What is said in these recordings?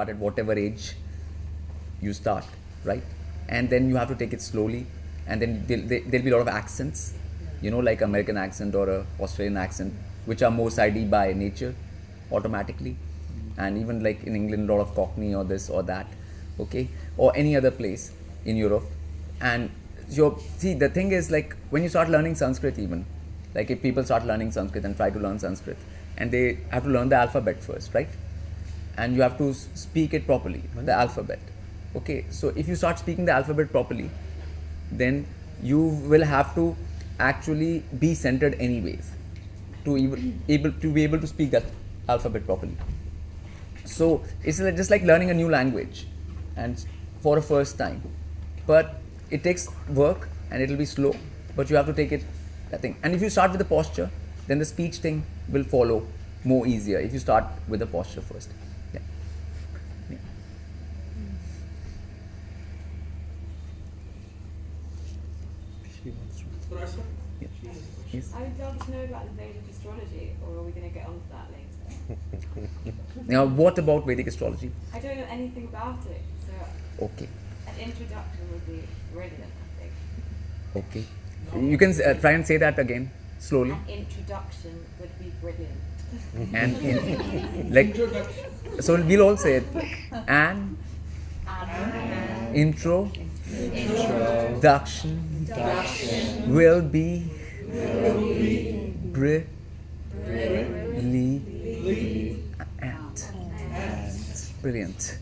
start at whatever age you start, right? And then you have to take it slowly, and then there'll be a lot of accents, like American accent or a Australian accent, which are more sidey by nature, automatically. And even like in England, a lot of Cockney or this or that, okay? Or any other place in Europe. And see, the thing is, like, when you start learning Sanskrit even, like if people start learning Sanskrit and try to learn Sanskrit, and they have to learn the alphabet first, right? And you have to speak it properly, the alphabet. Okay, so if you start speaking the alphabet properly, then you will have to actually be centered anyways to be able to speak that alphabet properly. So it's just like learning a new language, and for the first time. But it takes work and it'll be slow, but you have to take it, that thing. And if you start with the posture, then the speech thing will follow more easier if you start with the posture first. Yeah. Yeah. Yes. I would love to know about the Vedic astrology, or are we going to get onto that later? Now, what about Vedic astrology? I don't know anything about it, so Okay. an introduction would be brilliant, I think. Okay. You can try and say that again, slowly. An introduction would be brilliant. And so we'll all say it. And introduction will be brilliant. Brilliant.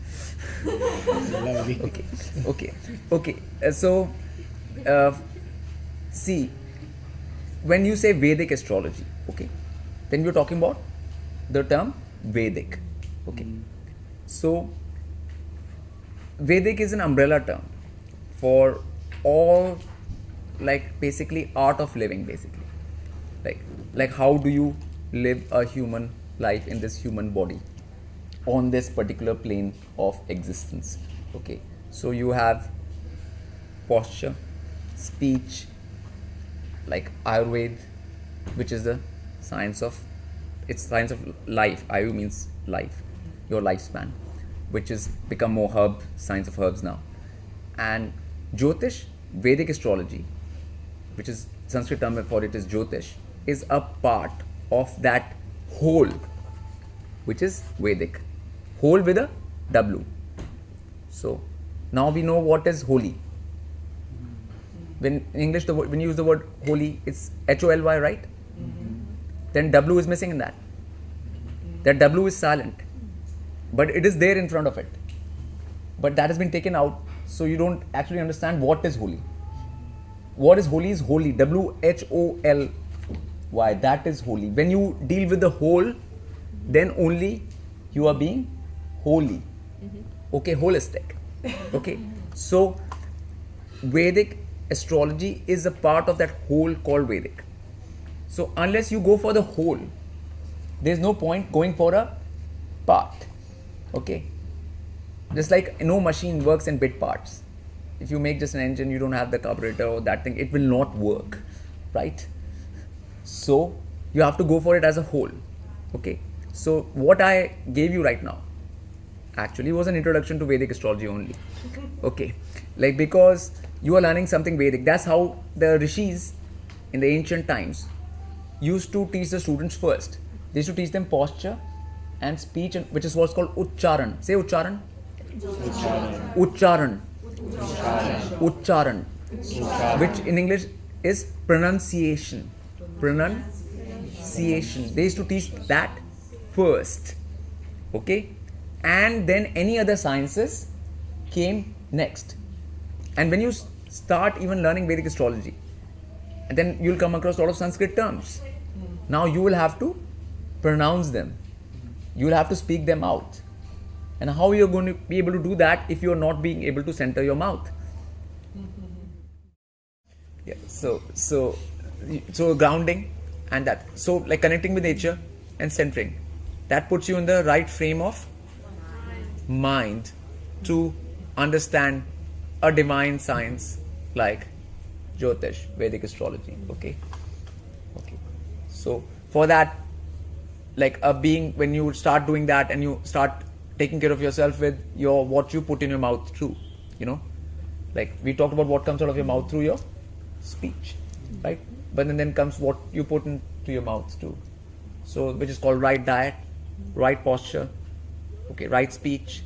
Okay. So, see, when you say Vedic astrology, okay, then you're talking about the term Vedic. Okay. So, Vedic is an umbrella term for all, like, basically art of living, basically. Like how do you live a human life in this human body on this particular plane of existence. Okay. So you have posture, speech, like Ayurveda, which is the science of life. Ayu means life, your lifespan, which is become more science of herbs now. And Jyotish, Vedic astrology, which is Sanskrit term for it is Jyotish, is a part of that whole, which is Vedic. Whole with a W. So now we know what is holy. When in English, when you use the word holy, it's HOLY, right? Then W is missing in that. That W is silent, but it is there in front of it. But that has been taken out, so you don't actually understand what is holy. What is holy is holy. WHOLY. That is holy. When you deal with the whole, then only you are being holy. Okay, holistic. Okay, so Vedic astrology is a part of that whole called Vedic. So unless you go for the whole, there's no point going for a part. Okay, just like no machine works in bit parts. If you make just an engine, you don't have the carburetor or that thing, it will not work, right? So you have to go for it as a whole. Okay, so what I gave you right now actually was an introduction to Vedic astrology only. Okay, like because you are learning something Vedic. That's how the rishis in the ancient times used to teach the students first. They used to teach them posture and speech, which is what's called Ucharan. Say Ucharan. Ucharan. Ucharan. Which in English is pronunciation. Pronunciation. They used to teach that first. Okay? And then any other sciences came next. And when you start even learning Vedic astrology, then you'll come across a lot of Sanskrit terms. Now you will have to pronounce them. You will have to speak them out. And how you're going to be able to do that if you're not being able to center your mouth? Yeah. So grounding and that. So like connecting with nature and centering. That puts you in the right frame of mind to understand a divine science like Jyotish, Vedic astrology. Okay. So for that, like a being, when you start doing that and you start taking care of yourself with your what you put in your mouth too. Like we talked about what comes out of your mouth through your speech, right? But then comes what you put into your mouth too. So which is called right diet, right posture, okay, right speech.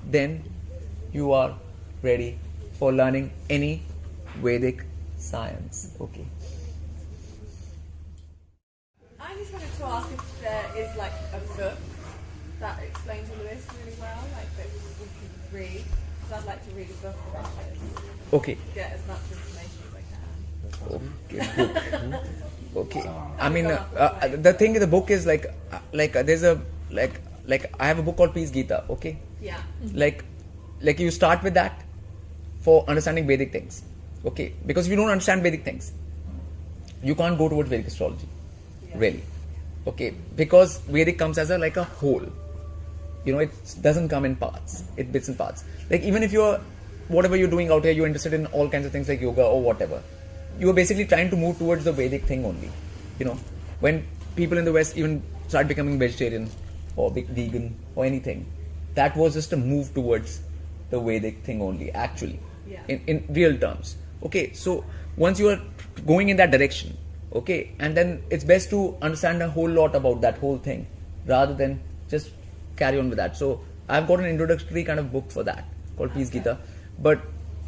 Then you are ready for learning any Vedic science. Okay. I just wanted to ask if there is like a book that explains all of this really well, like that we could read. Because I'd like to read a book about it. Okay. Get as much information as I can. Okay. Okay. I mean, the thing in the book is like there's a like I have a book called Peace Gita. Okay. Yeah. Like you start with that for understanding Vedic things. Okay. Because if you don't understand Vedic things, you can't go towards Vedic astrology. Yeah. Really. Okay. Because Vedic comes as a whole. It doesn't come in parts. It bits and parts. Like even if whatever you're doing out here, you're interested in all kinds of things like yoga or whatever. You are basically trying to move towards the Vedic thing only. When people in the West even start becoming vegetarian or vegan or anything, that was just a move towards the Vedic thing only, actually, yeah. in real terms. Okay, so once you are going in that direction, okay, and then it's best to understand a whole lot about that whole thing rather than just carry on with that. So I've got an introductory kind of book for that called Peace Gita. But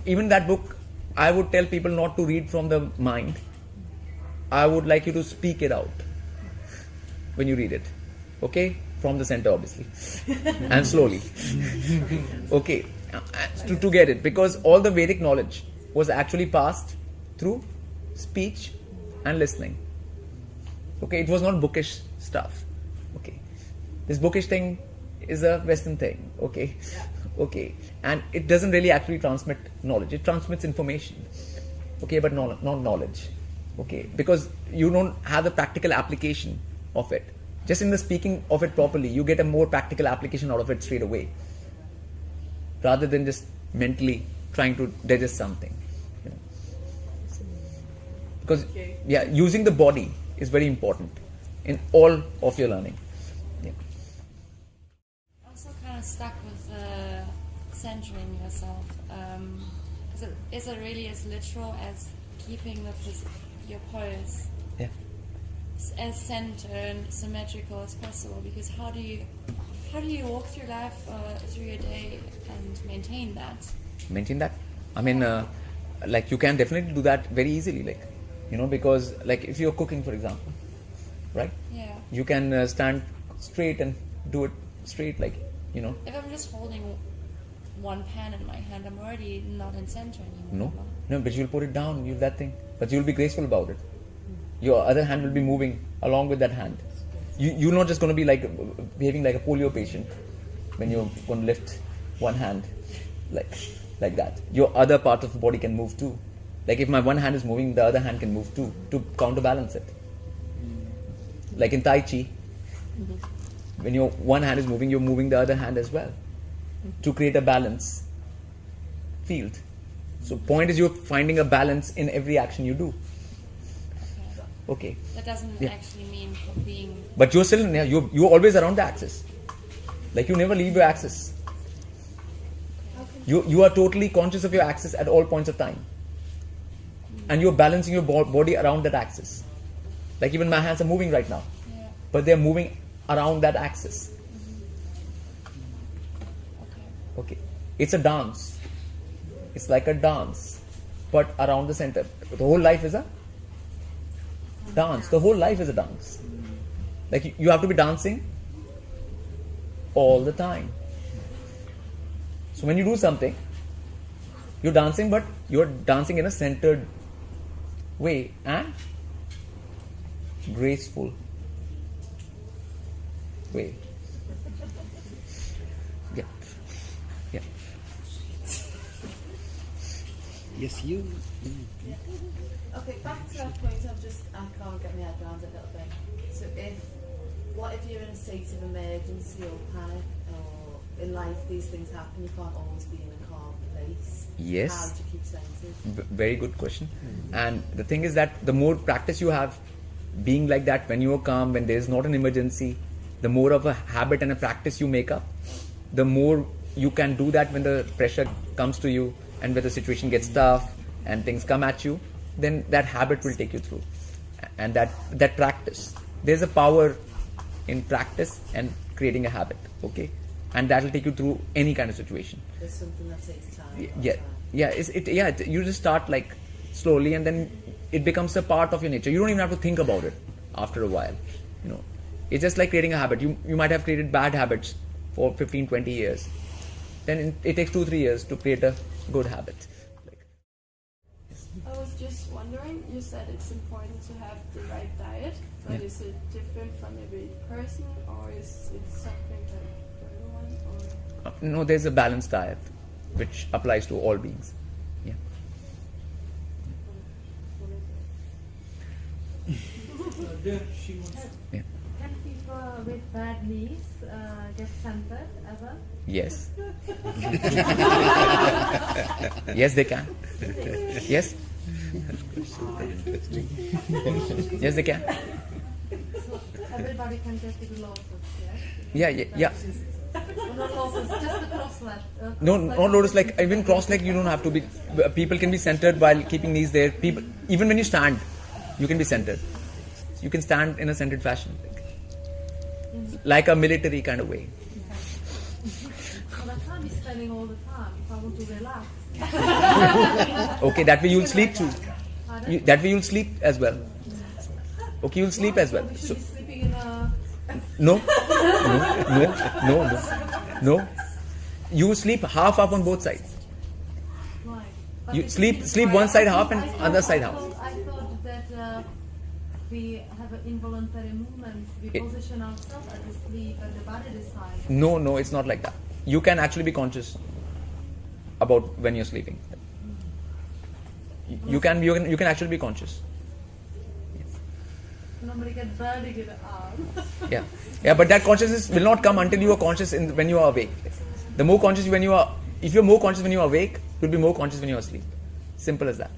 even that book, I would tell people not to read from the mind. I would like you to speak it out when you read it. Okay? From the center, obviously. And slowly. Okay? To get it. Because all the Vedic knowledge was actually passed through speech and listening. Okay? It was not bookish stuff. Okay? This bookish thing is a Western thing. Okay? Yeah. Okay, and it doesn't really actually transmit knowledge. It transmits information, okay, but not knowledge, okay, because you don't have the practical application of it. Just in the speaking of it properly, you get a more practical application out of it straight away, rather than just mentally trying to digest something. Because using the body is very important in all of your learning. Also kind of stuck with centering yourself. Is it really as literal as keeping your pose as centered and symmetrical as possible? Because how do you walk through life, through your day, and maintain that? Maintain that? I mean, you can definitely do that very easily, because if you're cooking, for example, right? Yeah. You can stand straight and do it straight, If I'm just holding one pan in my hand, I'm already not in center anymore. No, but you'll put it down, you'll that thing. But you'll be graceful about it. Your other hand will be moving along with that hand. You're not just going to be behaving like a polio patient when you're going to lift one hand like that. Your other part of the body can move too. Like if my one hand is moving, the other hand can move too to counterbalance it. Like in Tai Chi, when your one hand is moving, you're moving the other hand as well to create a balance field. So point is you're finding a balance in every action you do. Okay. That doesn't actually mean being... But you're still, you're always around the axis. You never leave your axis. You are totally conscious of your axis at all points of time. And you're balancing your body around that axis. Even my hands are moving right now. Yeah. But they're moving around that axis. Okay. It's a dance. It's like a dance, but around the center. The whole life is a dance. The whole life is a dance. You have to be dancing all the time. So when you do something, you're dancing, but you're dancing in a centered way and graceful way. Yeah. Yes, you. Okay, back to that point, I can't get my head around it a little bit. So what if you're in a state of emergency or panic, or in life these things happen, you can't always be in a calm place? Yes. How do you keep centered? Very good question. And the thing is that the more practice you have being like that, when you are calm, when there is not an emergency, the more of a habit and a practice you make up, the more you can do that when the pressure comes to you and when the situation gets tough and things come at you, then that habit will take you through. And that practice, there's a power in practice and creating a habit, okay? And that will take you through any kind of situation. It's something that takes time. You just start like slowly, and then it becomes a part of your nature. You don't even have to think about it after a while. You know, it's just like creating a habit. You might have created bad habits for 15, 20 years. Then it takes 2-3 years to create a good habit. I was just wondering, you said it's important to have the right diet, but is it different from every person, or is it something for everyone? Or? No, there's a balanced diet which applies to all beings. Yeah. There she wants. Yeah. Can people with bad knees get centered ever? Yes. Yes, they can. Yes. Yes, they can. So everybody can get to the lotus, Yeah. Well, not lotus, just the cross leg. No, not lotus leg. Even cross leg, you don't have to be. People can be centered while keeping knees there. People, even when you stand, you can be centered. You can stand in a centered fashion, like a military kind of way. Well, I can't be standing all the time if I want to relax. Okay, that way you'll sleep too. Pardon? That way you'll sleep as well. Okay, you'll sleep as well. We should So, be sleeping in a... no. You sleep half on both sides. Right. But You if sleep it's one right, side I half thought- and I other thought- side I half. thought- I thought that we have an involuntary movement. We position ourselves at the sleep and the body decides. No, it's not like that. You can actually be conscious about when you're sleeping. You can actually be conscious. Normally get burning in the arm. Yeah, but that consciousness will not come until you are conscious when you are awake. The more conscious when you are, if you're more conscious when you are awake, you'll be more conscious when you are asleep. Simple as that.